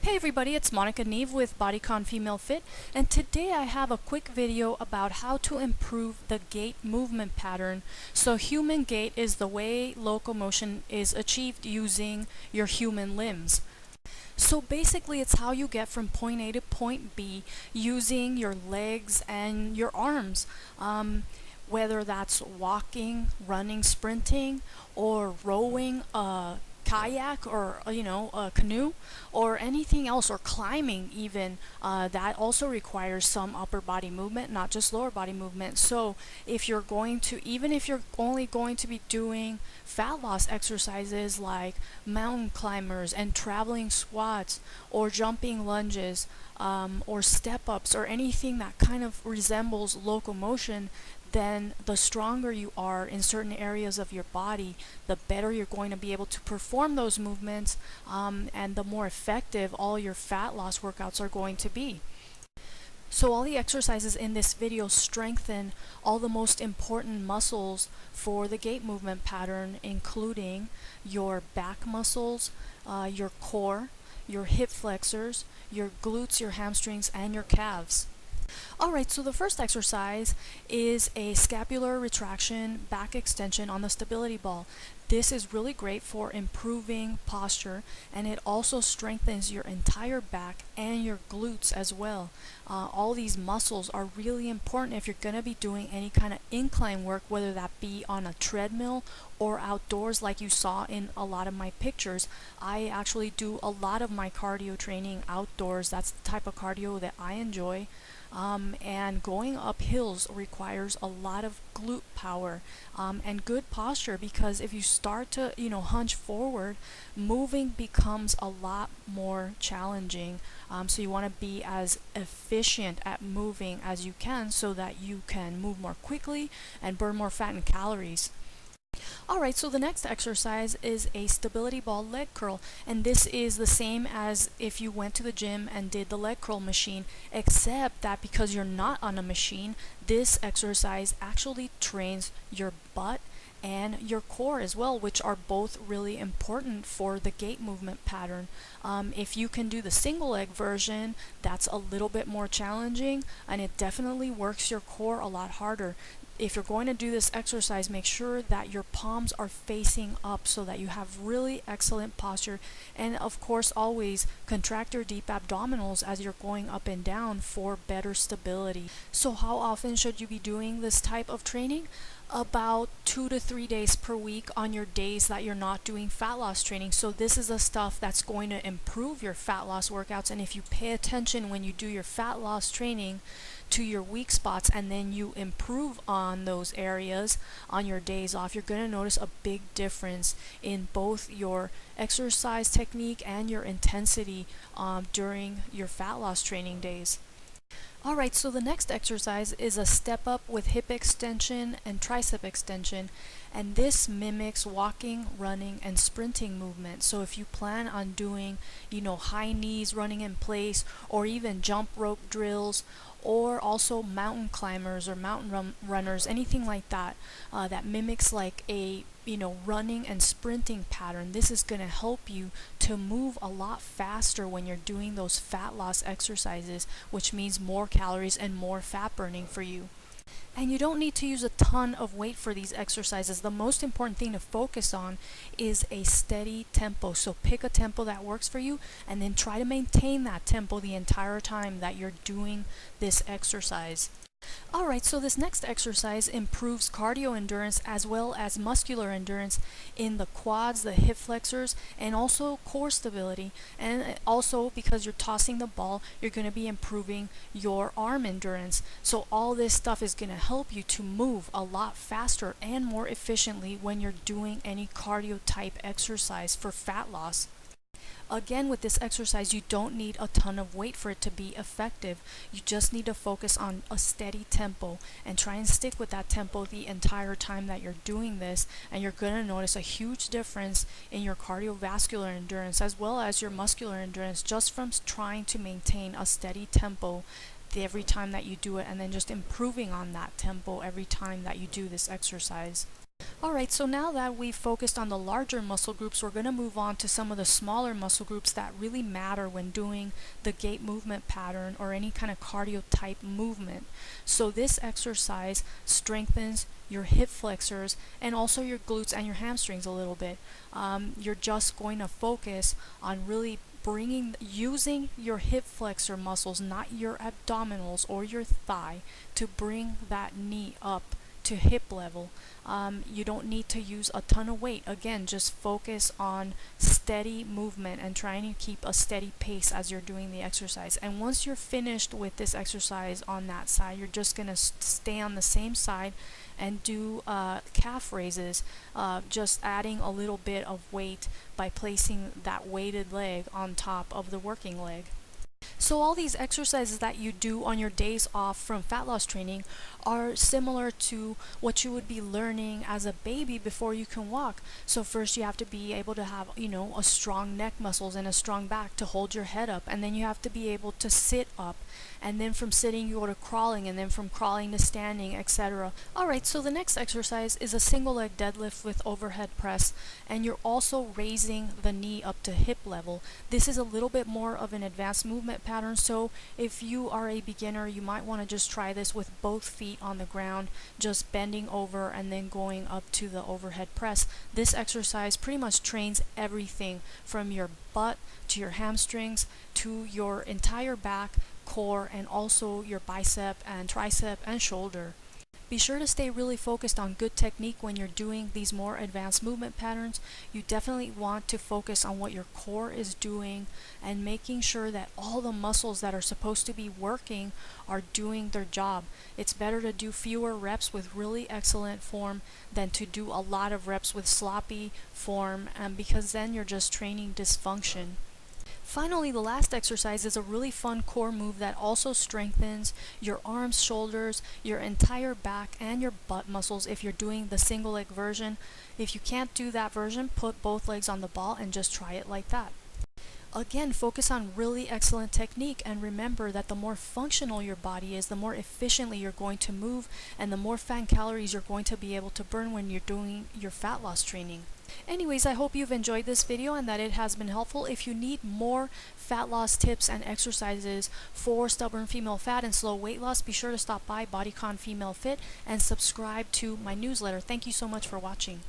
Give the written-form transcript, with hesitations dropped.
Hey everybody, it's Monica Neve with Bodycon Female Fit, and today I have a quick video about how to improve the gait movement pattern. So human gait is the way locomotion is achieved using your human limbs. So basically it's how you get from point A to point B using your legs and your arms. Whether that's walking, running, sprinting, or rowing a kayak or a canoe or anything else, or climbing even, that also requires some upper body movement, not just lower body movement. So if you're going to, even if you're only going to be doing fat loss exercises like mountain climbers and traveling squats or jumping lunges, or step ups or anything that kind of resembles locomotion, then the stronger you are in certain areas of your body, the better you're going to be able to perform those movements, and the more effective all your fat loss workouts are going to be. So all the exercises in this video strengthen all the most important muscles for the gait movement pattern, including your back muscles, your core, your hip flexors, your glutes, your hamstrings, and your calves. Alright, so the first exercise is a scapular retraction back extension on the stability ball. This is really great for improving posture, and it also strengthens your entire back and your glutes as well. All these muscles are really important if you're going to be doing any kind of incline work, whether that be on a treadmill or outdoors like you saw in a lot of my pictures. I actually do a lot of my cardio training outdoors. That's the type of cardio that I enjoy. And going up hills requires a lot of glute power, and good posture, because if you start to hunch forward, moving becomes a lot more challenging. So you want to be as efficient at moving as you can so that you can move more quickly and burn more fat and calories. Alright, so the next exercise is a stability ball leg curl, and this is the same as if you went to the gym and did the leg curl machine, except that because you're not on a machine, this exercise actually trains your butt and your core as well, which are both really important for the gait movement pattern. If you can do the single leg version, that's a little bit more challenging, and it definitely works your core a lot harder. If you're going to do this exercise, make sure that your palms are facing up so that you have really excellent posture, and of course always contract your deep abdominals as you're going up and down for better stability. So how often should you be doing this type of training? About 2 to 3 days per week on your days that you're not doing fat loss training. So this is the stuff that's going to improve your fat loss workouts, and if you pay attention when you do your fat loss training to your weak spots and then you improve on those areas on your days off, you're going to notice a big difference in both your exercise technique and your intensity during your fat loss training days. Alright, so the next exercise is a step up with hip extension and tricep extension, and this mimics walking, running, and sprinting movement. So if you plan on doing, high knees running in place, or even jump rope drills, or also mountain climbers or mountain runners, anything like that, that mimics like a running and sprinting pattern, this is going to help you to move a lot faster when you're doing those fat loss exercises, which means more calories and more fat burning for you. And you don't need to use a ton of weight for these exercises. The most important thing to focus on is a steady tempo. So pick a tempo that works for you, and then try to maintain that tempo the entire time that you're doing this exercise. Alright, so this next exercise improves cardio endurance as well as muscular endurance in the quads, the hip flexors, and also core stability. And also, because you're tossing the ball, you're going to be improving your arm endurance. So all this stuff is going to help you to move a lot faster and more efficiently when you're doing any cardio type exercise for fat loss. Again, with this exercise, you don't need a ton of weight for it to be effective. You just need to focus on a steady tempo and try and stick with that tempo the entire time that you're doing this, and you're going to notice a huge difference in your cardiovascular endurance as well as your muscular endurance just from trying to maintain a steady tempo every time that you do it, and then just improving on that tempo every time that you do this exercise. Alright, so now that we've focused on the larger muscle groups, we're going to move on to some of the smaller muscle groups that really matter when doing the gait movement pattern or any kind of cardio type movement. So this exercise strengthens your hip flexors and also your glutes and your hamstrings a little bit. You're just going to focus on really using your hip flexor muscles, not your abdominals or your thigh, to bring that knee up to hip level. You don't need to use a ton of weight. Again, just focus on steady movement and trying to keep a steady pace as you're doing the exercise. And once you're finished with this exercise on that side, you're just going to stay on the same side and do calf raises, just adding a little bit of weight by placing that weighted leg on top of the working leg. So all these exercises that you do on your days off from fat loss training are similar to what you would be learning as a baby before you can walk. So first you have to be able to have, a strong neck muscles and a strong back to hold your head up, and then you have to be able to sit up, and then from sitting you go to crawling, and then from crawling to standing, etc. Alright, so the next exercise is a single leg deadlift with overhead press, and you're also raising the knee up to hip level. This is a little bit more of an advanced movement pattern, so if you are a beginner, you might want to just try this with both feet on the ground, just bending over and then going up to the overhead press. This exercise pretty much trains everything from your butt to your hamstrings to your entire back, core, and also your bicep and tricep and shoulder. Be sure to stay really focused on good technique when you're doing these more advanced movement patterns. You definitely want to focus on what your core is doing and making sure that all the muscles that are supposed to be working are doing their job. It's better to do fewer reps with really excellent form than to do a lot of reps with sloppy form, because then you're just training dysfunction. Finally, the last exercise is a really fun core move that also strengthens your arms, shoulders, your entire back, and your butt muscles if you're doing the single leg version. If you can't do that version, put both legs on the ball and just try it like that. Again, focus on really excellent technique, and remember that the more functional your body is, the more efficiently you're going to move, and the more fat and calories you're going to be able to burn when you're doing your fat loss training. Anyways, I hope you've enjoyed this video and that it has been helpful. If you need more fat loss tips and exercises for stubborn female fat and slow weight loss, be sure to stop by Bodycon Female Fit and subscribe to my newsletter. Thank you so much for watching.